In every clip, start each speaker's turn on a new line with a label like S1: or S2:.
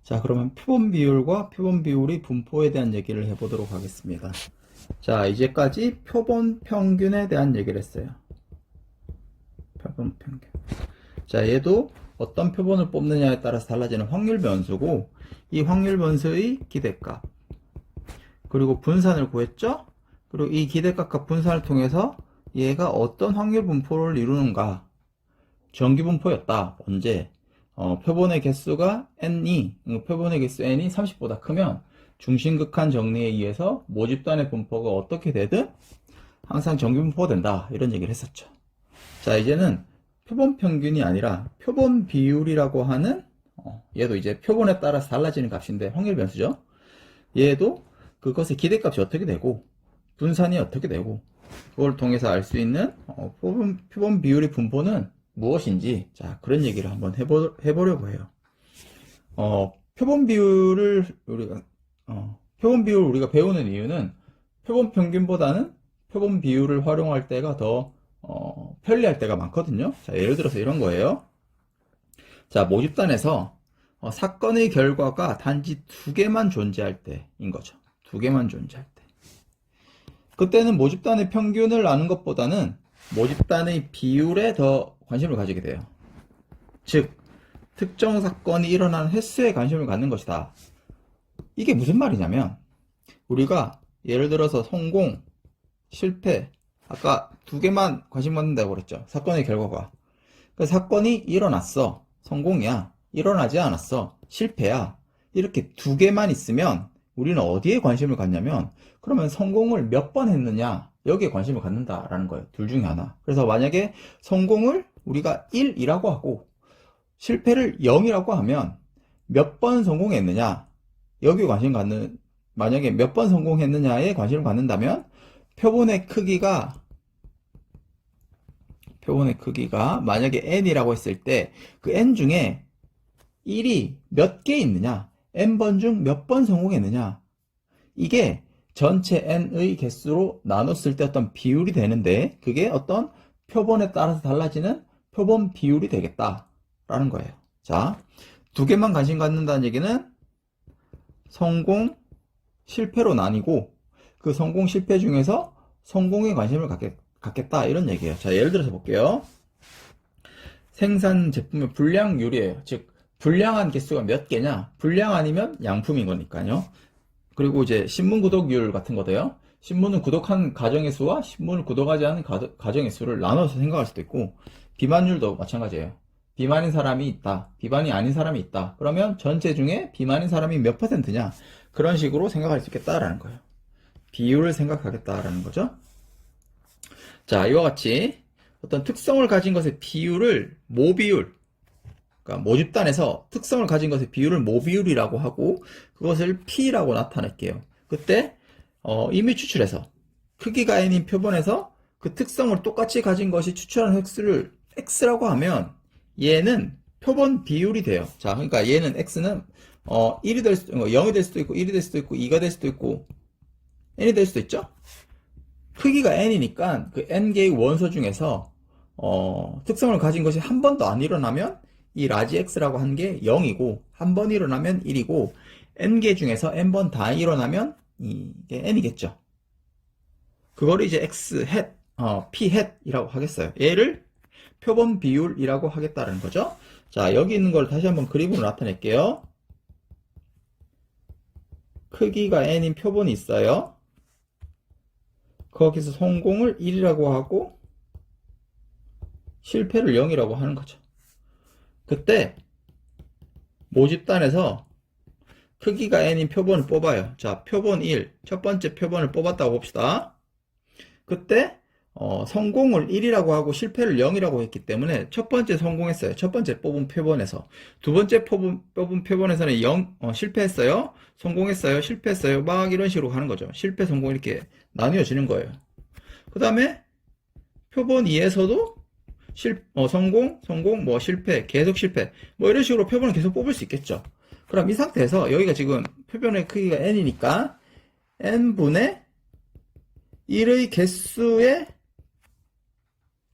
S1: 자, 그러면 표본 비율과 표본 비율이 분포에 대한 얘기를 해보도록 하겠습니다. 자, 이제까지 표본 평균에 대한 얘기를 했어요. 표본 평균. 자, 얘도 어떤 표본을 뽑느냐에 따라서 달라지는 확률 변수고, 이 확률 변수의 기대값, 그리고 분산을 구했죠? 그리고 이 기대값과 분산을 통해서 얘가 어떤 확률 분포를 이루는가, 정기 분포였다. 언제? 표본의 개수가 n이, 표본의 개수 n이 30보다 크면 중심극한 정리에 의해서 모집단의 분포가 어떻게 되든 항상 정기 분포가 된다. 이런 얘기를 했었죠. 자, 이제는 표본 평균이 아니라 표본 비율이라고 하는, 얘도 이제 표본에 따라서 달라지는 값인데 확률 변수죠. 얘도 그것의 기대값이 어떻게 되고 분산이 어떻게 되고 그걸 통해서 알 수 있는 표본 비율의 분포는 무엇인지, 자, 그런 얘기를 한번 해보려고 해요. 표본 비율을 우리가 배우는 이유는 표본 평균보다는 표본 비율을 활용할 때가 더 편리할 때가 많거든요. 자, 예를 들어서 이런 거예요. 자, 모집단에서 사건의 결과가 단지 두 개만 존재할 때인 거죠. 두 개만 존재할 때. 그때는 모집단의 평균을 아는 것보다는 모집단의 비율에 더 관심을 가지게 돼요. 즉, 특정 사건이 일어나는 횟수에 관심을 갖는 것이다. 이게 무슨 말이냐면, 우리가 예를 들어서 성공, 실패, 아까 두 개만 관심 갖는다고 그랬죠. 사건의 결과가. 그 사건이 일어났어. 성공이야. 일어나지 않았어. 실패야. 이렇게 두 개만 있으면 우리는 어디에 관심을 갖냐면, 그러면 성공을 몇 번 했느냐, 여기에 관심을 갖는다라는 거예요. 둘 중에 하나. 그래서 만약에 성공을 우리가 1이라고 하고 실패를 0이라고 하면 몇 번 성공했느냐, 여기에 관심 갖는, 만약에 몇 번 성공했느냐에 관심을 갖는다면 표본의 크기가 만약에 n이라고 했을 때 그 n 중에 1이 몇 개 있느냐, n번 중 몇 번 성공했느냐, 이게 전체 n의 개수로 나눴을 때 어떤 비율이 되는데, 그게 어떤 표본에 따라서 달라지는 표본 비율이 되겠다라는 거예요. 자, 두 개만 관심 갖는다는 얘기는 성공, 실패로 나뉘고 그 성공, 실패 중에서 성공에 관심을 갖겠다, 이런 얘기예요. 자, 예를 들어서 볼게요. 생산 제품의 불량률이에요. 즉, 불량한 개수가 몇 개냐? 불량 아니면 양품인 거니까요. 그리고 이제 신문 구독률 같은 거도요. 신문을 구독한 가정의 수와 신문을 구독하지 않은 가정의 수를 나눠서 생각할 수도 있고, 비만율도 마찬가지예요. 비만인 사람이 있다, 비만이 아닌 사람이 있다. 그러면 전체 중에 비만인 사람이 몇 %냐? 그런 식으로 생각할 수 있겠다라는 거예요. 비율을 생각하겠다라는 거죠. 자, 이와 같이 어떤 특성을 가진 것의 비율을 모비율, 그러니까 모집단에서 특성을 가진 것의 비율을 모비율이라고 하고 그것을 P라고 나타낼게요. 그때 이미 추출해서 크기가 n인 표본에서 그 특성을 똑같이 가진 것이 추출한 획수를 x라고 하면 얘는 표본 비율이 돼요. 자, 그러니까 얘는 x는 1이 될 수도, 0이 될 수도 있고 1이 될 수도 있고 2가 될 수도 있고 n이 될 수도 있죠. 크기가 n이니까 그 n개의 원소 중에서 특성을 가진 것이 한 번도 안 일어나면 이 라지 x라고 한 게 0이고, 한 번 일어나면 1이고, n개 중에서 n번 다 일어나면 이게 n이겠죠. 그거를 이제 x 햇, p 햇이라고 하겠어요. 얘를 표본 비율이라고 하겠다는 거죠. 자, 여기 있는 걸 다시 한번 그림으로 나타낼게요. 크기가 n인 표본이 있어요. 거기서 성공을 1이라고 하고 실패를 0이라고 하는 거죠. 그때 모집단에서 크기가 n인 표본을 뽑아요. 자, 표본 1, 첫 번째 표본을 뽑았다고 봅시다. 그때 성공을 1이라고 하고 실패를 0이라고 했기 때문에 첫 번째 성공했어요. 첫 번째 뽑은 표본에서. 두 번째 뽑은 표본에서는 0, 실패했어요. 성공했어요. 실패했어요. 막 이런 식으로 가는 거죠. 실패, 성공 이렇게 나뉘어지는 거예요. 그 다음에 표본 2에서도 성공, 뭐 실패, 계속 실패, 뭐 이런 식으로 표본을 계속 뽑을 수 있겠죠. 그럼 이 상태에서 여기가 지금 표본의 크기가 n이니까 n분의 1의 개수에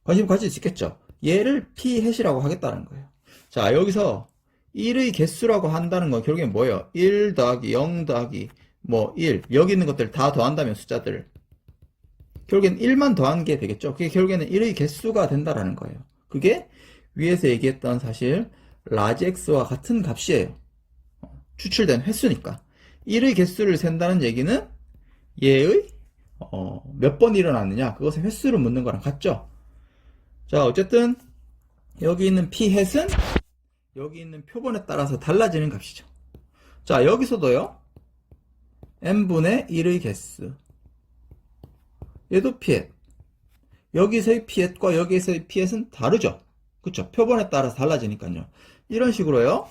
S1: 관심 가질 수 있겠죠. 얘를 p 햇이라고 하겠다는 거예요. 자, 여기서 1의 개수라고 한다는 건 결국엔 뭐예요? 1 더하기 0 더하기 뭐 1. 여기 있는 것들 다 더한다면 숫자들. 결국엔 1만 더한 게 되겠죠. 그게 결국에는 1의 개수가 된다라는 거예요. 그게 위에서 얘기했던 사실 라지 x와 같은 값이에요. 추출된 횟수니까. 1의 개수를 센다는 얘기는 얘의 몇 번 일어났느냐 그것의 횟수를 묻는 거랑 같죠. 자, 어쨌든 여기 있는 p 햇은 여기 있는 표본에 따라서 달라지는 값이죠. 자, 여기서도요. n분의 1의 개수. 얘도 피엣. 여기서의 피엣과 여기서의 피엣은 다르죠. 그쵸? 표본에 따라서 달라지니까요. 이런 식으로요.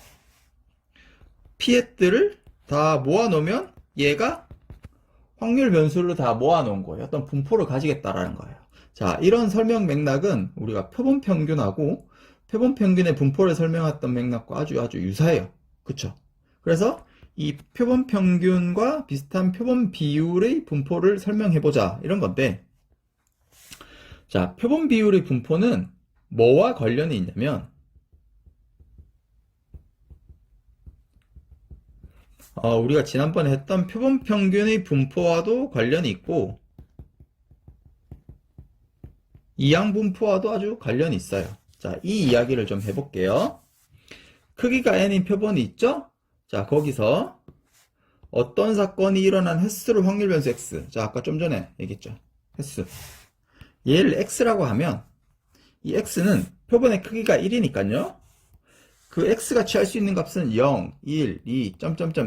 S1: 피엣들을 다 모아놓으면 얘가 확률 변수를 다 모아놓은 거예요. 어떤 분포를 가지겠다라는 거예요. 자, 이런 설명 맥락은 우리가 표본 평균하고 표본 평균의 분포를 설명했던 맥락과 아주 유사해요. 그쵸? 그래서 이 표본 평균과 비슷한 표본 비율의 분포를 설명해보자 이런 건데, 자, 표본 비율의 분포는 뭐와 관련이 있냐면 우리가 지난번에 했던 표본 평균의 분포와도 관련이 있고 이항 분포와도 아주 관련이 있어요. 자, 이 이야기를 좀 해볼게요. 크기가 n인 표본이 있죠? 자, 거기서 어떤 사건이 일어난 횟수를 확률 변수 x. 자, 아까 좀 전에 얘기했죠. 횟수. 얘를 x라고 하면 이 x는 표본의 크기가 1이니까요. 그 x가 취할 수 있는 값은 0, 1, 2,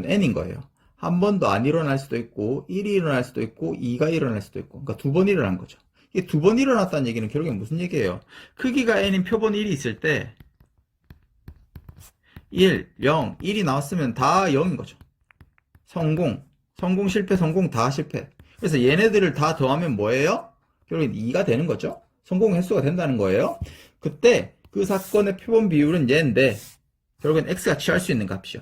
S1: n인 거예요. 한 번도 안 일어날 수도 있고 1이 일어날 수도 있고 2가 일어날 수도 있고, 그러니까 두 번 일어난 거죠. 이게 두 번 일어났다는 얘기는 결국엔 무슨 얘기예요? 크기가 n인 표본 1이 있을 때 1, 0, 1이 나왔으면 다 0인 거죠. 성공, 실패, 성공, 다 실패. 그래서 얘네들을 다 더하면 뭐예요? 결국엔 2가 되는 거죠. 성공 횟수가 된다는 거예요. 그때 그 사건의 표본 비율은 얘인데 결국엔 x가 취할 수 있는 값이죠.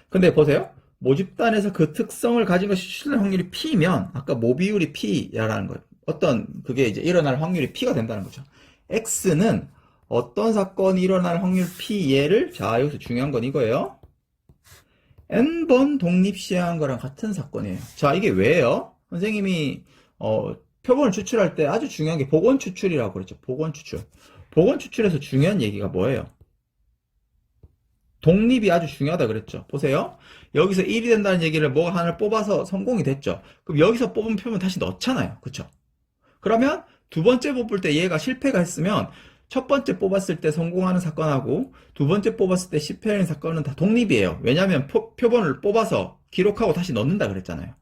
S1: 근데 보세요. 모집단에서 그 특성을 가진 것이 추출될 확률이 p면 아까 모 비율이 p라는 거예요. 어떤 그게 이제 일어날 확률이 p가 된다는 거죠. x는 어떤 사건이 일어날 확률 p 얘를, 자, 여기서 중요한 건 이거예요. n번 독립 시행한 거랑 같은 사건이에요. 자, 이게 왜요? 선생님이 표본을 추출할 때 아주 중요한 게 복원 추출이라고 그랬죠. 복원 추출. 복원 추출에서 중요한 얘기가 뭐예요? 독립이 아주 중요하다 그랬죠. 보세요. 여기서 1이 된다는 얘기를 뭐가 하나를 뽑아서 성공이 됐죠. 그럼 여기서 뽑은 표본 다시 넣잖아요. 그쵸? 그러면 두 번째 뽑을 때 얘가 실패가 했으면 첫 번째 뽑았을 때 성공하는 사건하고 두 번째 뽑았을 때 실패하는 사건은 다 독립이에요. 왜냐하면 표본을 뽑아서 기록하고 다시 넣는다 그랬잖아요.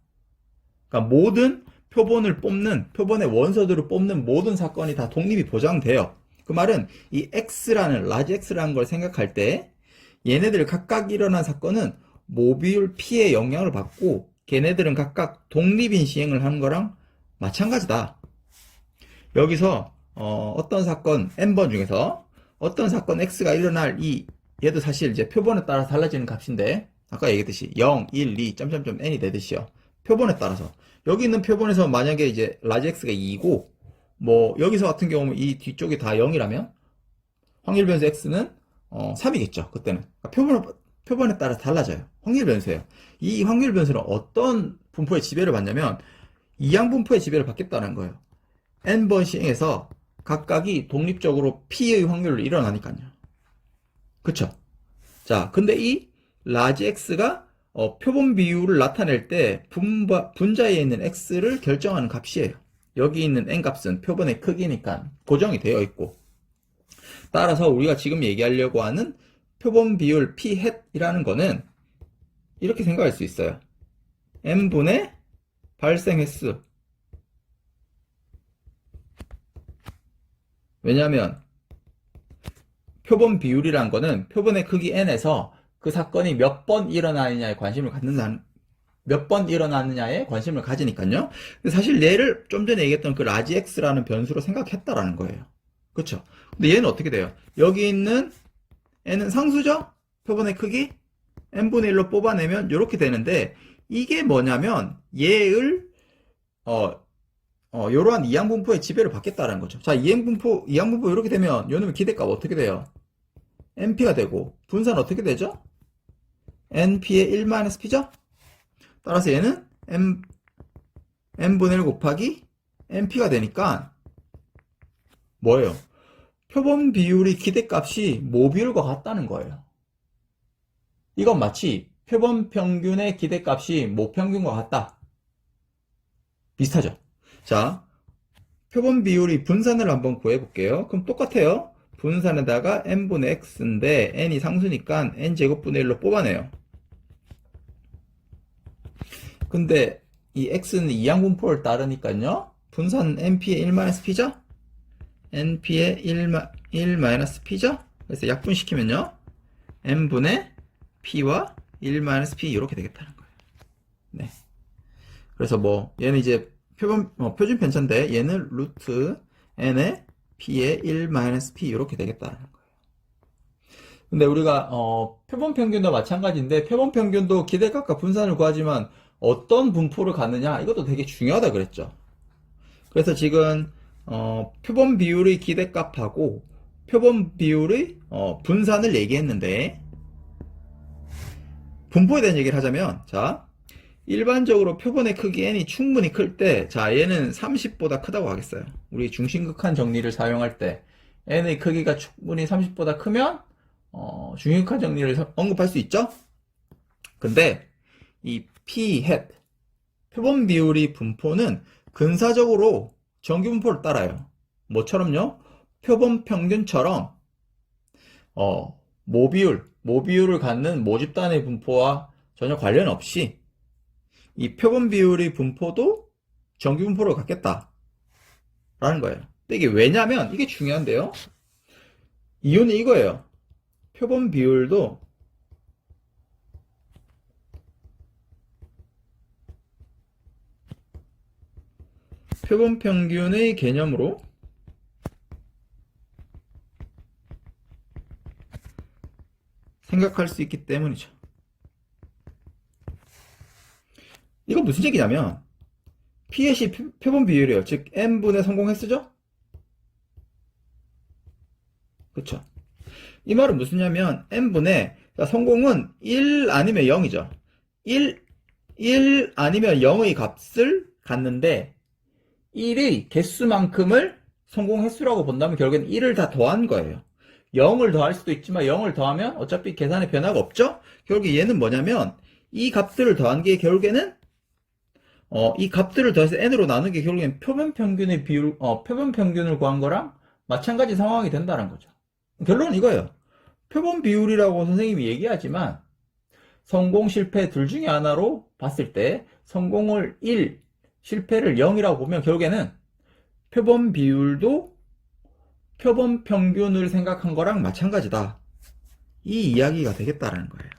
S1: 그러니까 모든 표본을 뽑는, 표본의 원소들을 뽑는 모든 사건이 다 독립이 보장돼요. 그 말은 이 X라는, 라지 X라는 걸 생각할 때 얘네들 각각 일어난 사건은 모비율 P의 영향을 받고 걔네들은 각각 독립인 시행을 하는 거랑 마찬가지다. 여기서 어떤 사건 n번 중에서 어떤 사건 x가 일어날 얘도 사실 이제 표본에 따라 달라지는 값인데 아까 얘기했듯이 0, 1, 2, n이 되듯이요. 표본에 따라서 여기 있는 표본에서 만약에 이제 라지 x가 2고 뭐 여기서 같은 경우는 이 뒤쪽이 다 0이라면 확률 변수 x는 3이겠죠. 그때는 그러니까 표본에 따라 달라져요. 확률 변수예요. 이 확률 변수는 어떤 분포의 지배를 받냐면 이항 분포의 지배를 받겠다는 거예요. n번 시행해서 각각이 독립적으로 p의 확률을 일어나니까요. 그쵸? 자, 근데 이 라지 x가 표본 비율을 나타낼 때 분자에 있는 x를 결정하는 값이에요. 여기 있는 n 값은 표본의 크기니까 고정이 되어 있고, 따라서 우리가 지금 얘기하려고 하는 표본 비율 p 햇이라는 거는 이렇게 생각할 수 있어요. n분의 발생 횟수. 왜냐하면 표본 비율이란 거는 표본의 크기 n에서 그 사건이 몇 번 일어나느냐에 관심을 가지니까요. 사실 얘를 좀 전에 얘기했던 그 라지 x라는 변수로 생각했다라는 거예요. 그쵸? 근데 얘는 어떻게 돼요? 여기 있는 n은 상수죠? 표본의 크기 n분의 1로 뽑아내면 이렇게 되는데, 이게 뭐냐면 얘를 이러한 이항분포의 지배를 받겠다는 거죠. 자, 이항분포 이렇게 되면 요놈의 기대값 어떻게 돼요? np가 되고 분사는 어떻게 되죠? np의 1-p죠? 따라서 얘는 n분의 1 곱하기 np가 되니까 뭐예요? 표본 비율이 기대값이 모 비율과 같다는 거예요. 이건 마치 표본 평균의 기대값이 모 평균과 같다. 비슷하죠? 자, 표본 비율이 분산을 한번 구해볼게요. 그럼 똑같아요. 분산에다가 n분의 x인데 n이 상수니까 n제곱분의 1로 뽑아내요. 근데 이 x는 이항분포를 따르니까요. 분산 np의 1-p죠? np의 1-p죠? 그래서 약분시키면요. n분의 p와 1-p 이렇게 되겠다는 거예요. 네. 그래서 뭐 얘는 이제 표준 편차인데 얘는 루트 n의 p의 1-p 이렇게 되겠다는 거예요. 근데 우리가 표본 평균도 마찬가지인데 표본 평균도 기대값과 분산을 구하지만 어떤 분포를 갖느냐 이것도 되게 중요하다 그랬죠. 그래서 지금 표본 비율의 기대값하고 표본 비율의 분산을 얘기했는데 분포에 대한 얘기를 하자면 자 일반적으로 표본의 크기 n이 충분히 클 때 자 얘는 30보다 크다고 하겠어요. 우리 중심극한 정리를 사용할 때 n의 크기가 충분히 30보다 크면 중심극한 정리를 언급할 수 있죠. 근데 이 p hat 표본 비율의 분포는 근사적으로 정규 분포를 따라요. 뭐처럼요? 표본 평균처럼 모비율을 갖는 모집단의 분포와 전혀 관련 없이 이 표본 비율의 분포도 정규 분포를 갖겠다 라는 거예요. 근데 이게 왜냐면 이게 중요한데요. 이유는 이거예요. 표본 비율도 표본 평균의 개념으로 생각할 수 있기 때문이죠. 이건 무슨 얘기냐면 P햇이 표본 비율이에요. 즉 n분의 성공했으죠? 그쵸? 이 말은 무슨냐면 n분의 성공은 1 아니면 0이죠. 1 아니면 0의 값을 갖는데 1의 개수만큼을 성공 횟수라고 본다면 결국엔 1을 다 더한 거예요. 0을 더할 수도 있지만 0을 더하면 어차피 계산에 변화가 없죠? 결국에 얘는 뭐냐면 이 값들을 더한 게 결국에는 이 값들을 더해서 n으로 나눈 게 결국엔 표본 평균의 비율, 표본 평균을 구한 거랑 마찬가지 상황이 된다는 거죠. 결론은 이거예요. 표본 비율이라고 선생님이 얘기하지만 성공, 실패 둘 중에 하나로 봤을 때 성공을 1, 실패를 0이라고 보면 결국에는 표본 비율도 표본 평균을 생각한 거랑 마찬가지다. 이 이야기가 되겠다라는 거예요.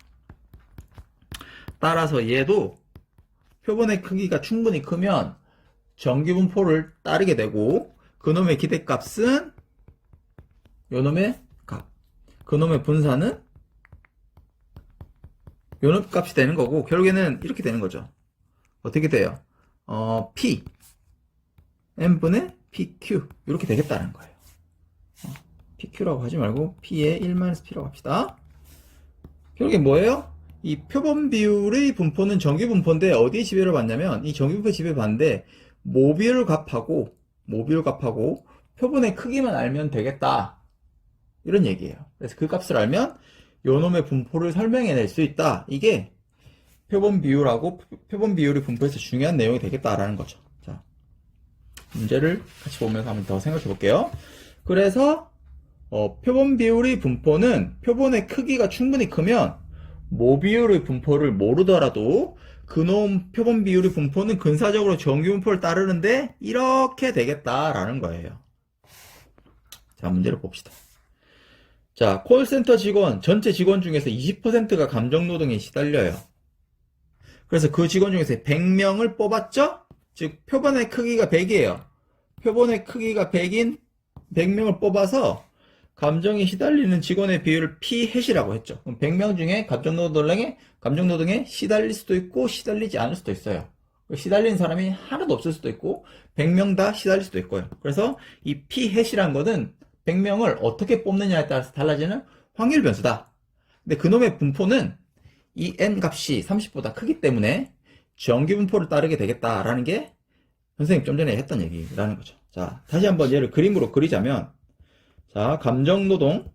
S1: 따라서 얘도 표본의 크기가 충분히 크면 정기분포를 따르게 되고 그놈의 기대값은 요놈의 값, 그놈의 분산은 요놈 값이 되는 거고 결국에는 이렇게 되는 거죠. 어떻게 돼요? P n분의 PQ 이렇게 되겠다는 거예요. PQ라고 하지 말고 P의 1-P라고 합시다. 결국에 뭐예요? 이 표본 비율의 분포는 정규 분포인데 어디에 지배를 받냐면 이 정규 분포에 지배받는데 모비율 값하고 표본의 크기만 알면 되겠다 이런 얘기예요. 그래서 그 값을 알면 요놈의 분포를 설명해낼 수 있다. 이게 표본 비율하고 표본 비율의 분포에서 중요한 내용이 되겠다라는 거죠. 자, 문제를 같이 보면서 한번 더 생각해 볼게요. 그래서 표본 비율의 분포는 표본의 크기가 충분히 크면 모비율의 분포를 모르더라도 그놈 표본 비율의 분포는 근사적으로 정규 분포를 따르는데 이렇게 되겠다라는 거예요. 자, 문제를 봅시다. 자, 콜센터 직원, 전체 직원 중에서 20%가 감정노동에 시달려요. 그래서 그 직원 중에서 100명을 뽑았죠? 즉, 표본의 크기가 100이에요. 표본의 크기가 100인 100명을 뽑아서 감정에 시달리는 직원의 비율을 P햇이라고 했죠. 그럼 100명 중에 감정노동에 시달릴 수도 있고 시달리지 않을 수도 있어요. 시달리는 사람이 하나도 없을 수도 있고 100명 다 시달릴 수도 있고요. 그래서 이 P햇이란 거는 100명을 어떻게 뽑느냐에 따라서 달라지는 확률 변수다. 근데 그놈의 분포는 이 n 값이 30보다 크기 때문에 정규 분포를 따르게 되겠다라는 게 선생님 좀 전에 했던 얘기라는 거죠. 자, 다시 한번 얘를 그림으로 그리자면, 자, 감정노동,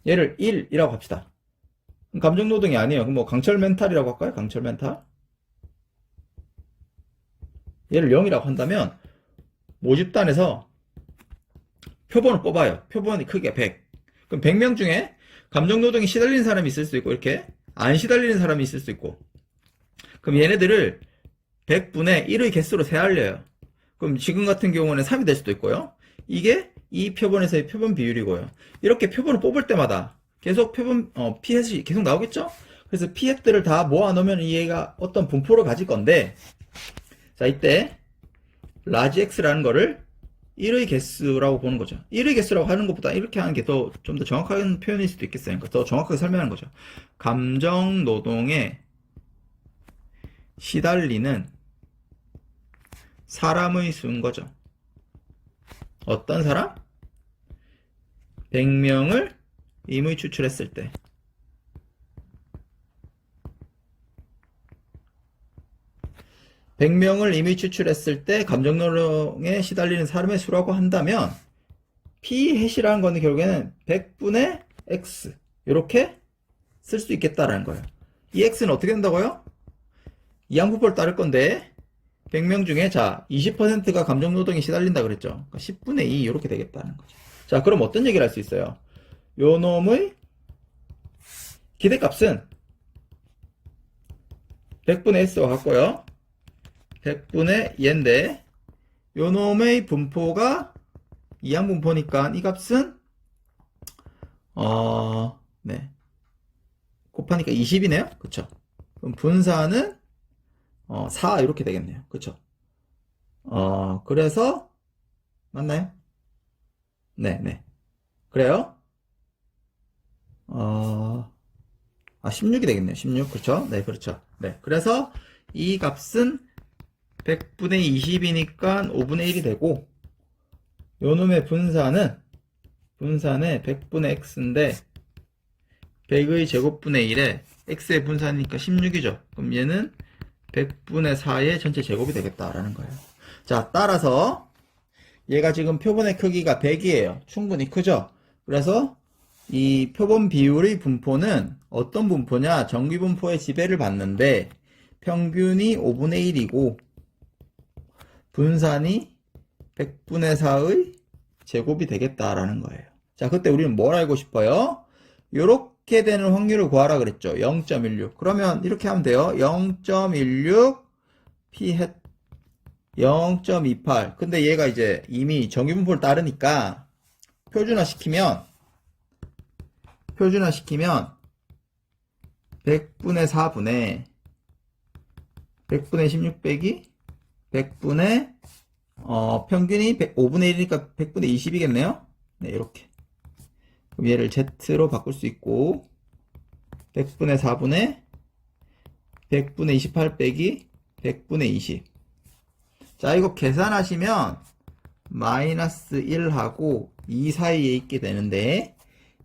S1: 얘를 1이라고 합시다. 감정노동이 아니에요. 그럼 뭐 강철 멘탈이라고 할까요? 강철 멘탈. 얘를 0이라고 한다면 모집단에서 표본을 뽑아요. 표본이 크게 100. 그럼 100명 중에 감정노동에 시달리는 사람이 있을 수 있고, 이렇게 안 시달리는 사람이 있을 수 있고, 그럼 얘네들을 100분의 1의 개수로 세알려요. 그럼 지금 같은 경우는 3이 될 수도 있고요. 이게 이 표본에서의 표본 비율이고요. 이렇게 표본을 뽑을 때마다 계속 표본 피햇이 계속 나오겠죠? 그래서 피햇들을 다 모아놓으면 얘가 어떤 분포를 가질 건데, 자, 이때 라지 x라는 거를 1의 개수라고 보는 거죠. 1의 개수라고 하는 것보다 이렇게 하는 게 좀 더 정확한 표현일 수도 있겠어요. 그러니까 더 정확하게 설명하는 거죠. 감정 노동에 시달리는 사람의 수인 거죠. 어떤 사람? 100명을 임의 추출했을 때. (100명을) 임의 추출했을 때 감정노동에 시달리는 사람의 수라고 한다면 P햇이라는 거는 결국에는 100분의 X 이렇게 쓸 수 있겠다라는 거예요. 이 X는 어떻게 된다고요? 이항분포를 따를 건데 100명 중에 자 20%가 감정노동에 시달린다 그랬죠. 그러니까 10분의 2 이렇게 되겠다는 거죠. 자, 그럼 어떤 얘기를 할 수 있어요? 요 놈의 기대값은 100분의 S와 같고요. 100분의 얘인데 요 놈의 분포가 이항분포니까 이 값은 네, 곱하니까 20이네요. 그쵸? 그럼 분사는 4 이렇게 되겠네요. 그쵸? 그래서 맞나요? 네. 그래요? 16이 되겠네요. 16. 그렇죠? 네, 그렇죠. 네. 그래서 이 값은 100분의 20이니까 5분의 1이 되고, 요 놈의 분산은 100분의 x인데, 100의 제곱분의 1에 x의 분산이니까 16이죠. 그럼 얘는 100분의 4의 전체 제곱이 되겠다라는 거예요. 자, 따라서 얘가 지금 표본의 크기가 100이에요. 충분히 크죠? 그래서 이 표본 비율의 분포는 어떤 분포냐? 정규 분포의 지배를 받는데 평균이 5분의 1이고 분산이 100분의 4의 제곱이 되겠다라는 거예요. 자, 그때 우리는 뭘 알고 싶어요? 요렇게 되는 확률을 구하라 그랬죠. 0.16. 그러면 이렇게 하면 돼요. 0.16 P햇 0.28. 근데 얘가 이제 이미 정규 분포를 따르니까 표준화 시키면 100분의 4분의 100분의 16 빼기 100분의 평균이 5분의 1이니까 100분의 20이겠네요. 네, 이렇게. 그럼 얘를 Z로 바꿀 수 있고 100분의 4분의 100분의 28 빼기 100분의 20. 자, 이거 계산하시면 마이너스 1하고 2 사이에 있게 되는데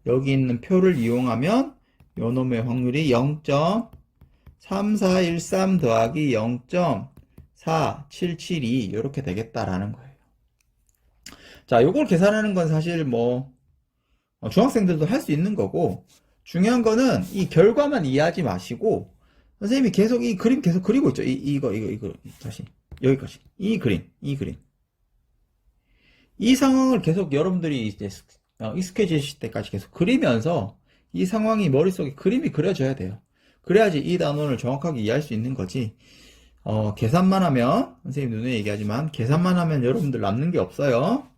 S1: 여기 있는 표를 이용하면 요놈의 확률이 0.3413 더하기 0.4772 이렇게 되겠다라는 거예요. 자, 요걸 계산하는 건 사실 뭐 중학생들도 할 수 있는 거고, 중요한 거는 이 결과만 이해하지 마시고 선생님이 계속 이 그림 계속 그리고 있죠. 이거 다시 여기까지 이 그림 이 상황을 계속 여러분들이 이제 익숙해지실 때까지 계속 그리면서 이 상황이 머릿속에 그림이 그려져야 돼요. 그래야지 이 단원을 정확하게 이해할 수 있는 거지. 계산만 하면 선생님 눈에 얘기하지만 계산만 하면 여러분들 남는 게 없어요.